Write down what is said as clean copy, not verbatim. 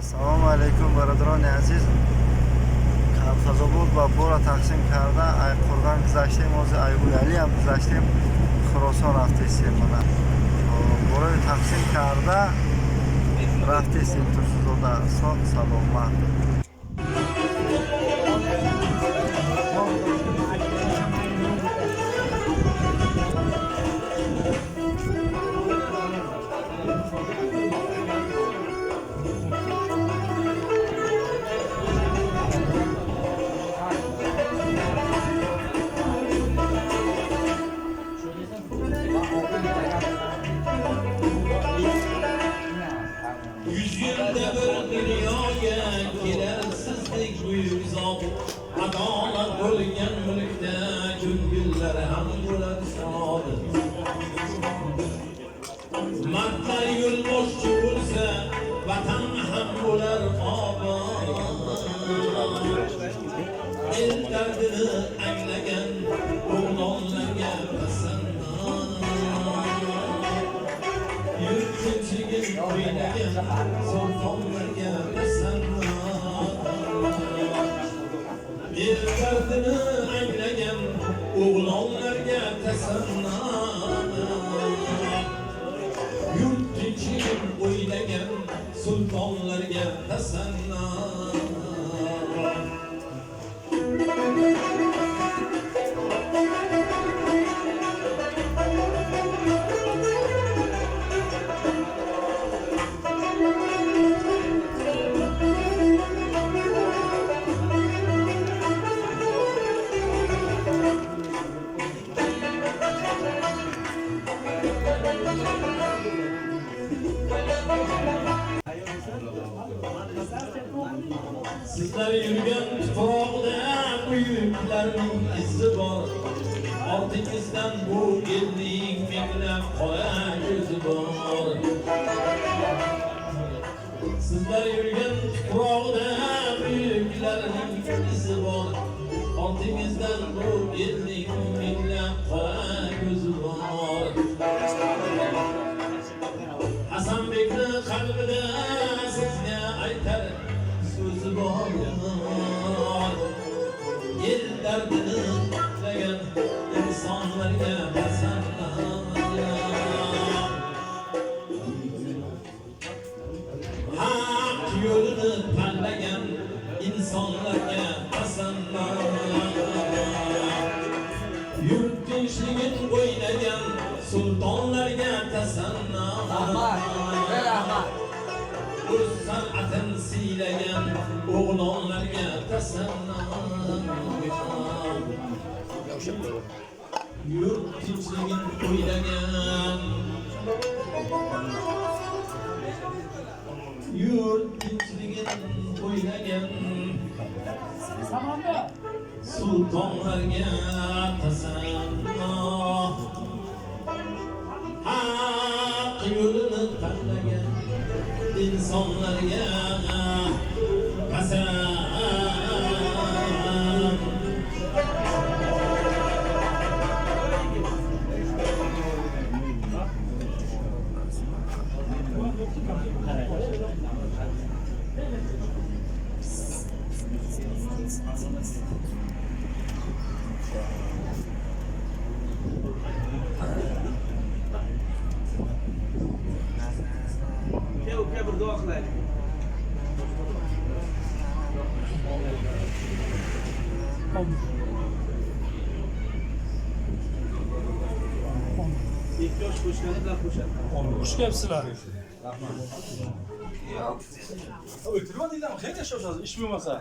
Assalomu alaykum baradoroni aziz. Kavkazobod va Bora taqsim karda Ayqurdan guzashtем o'zi Ayg'uli ham guzashtem Xuroson raftesiyam mana. Bora taqsim karda raftesiyam tursuzoda sog' salomat. Adalar bo'lgan mulkda ko'ngillar ham bo'lar sod. Mardlar yo'l boshchi bo'lsa, vatan ham bo'lar obod. El dardini anglagan o'g'lonlarga qasamdan. Yurt tinchligin o'ynagan sultonlarga qasamdan. El dardini anglagan o'g'lonlarga tasanna. Yurt tinchligin o'ylagan sultonlarga tasanna. Sizlar yurgan tuproqda buyuklarning izi bor. Ortingizdan bu elning minglab qora ko'zi bor. Sizlar yurgan tuproqda buyuklarning izi bor. Ortingizdan bu elning minglab qora ko'zi bor. Hasanbekni qalbida sizga aytar so'zi bor. El dardini anglagan insonlarga tasanna. Haq yo'lini tanlagan insonlarga tasanna. Yurt tinchligin o'ynagan sultonlarga tasanna. O'z san'atin siylagan o'g'lonlarga tasanna. Yurt tinchligin o'ylagan, yurt tinchligin o'ylagan sultonlarga tasanna. Haq yo'lini tanlagan insonlarga qasam. Uka bir duo qilaylik. Ehtiyoç qo'shganlar qo'shadi. Xush kelibsizlar. O'tirmadinglarmi? Qayerda yashayapsiz? Ish bo'lmasa.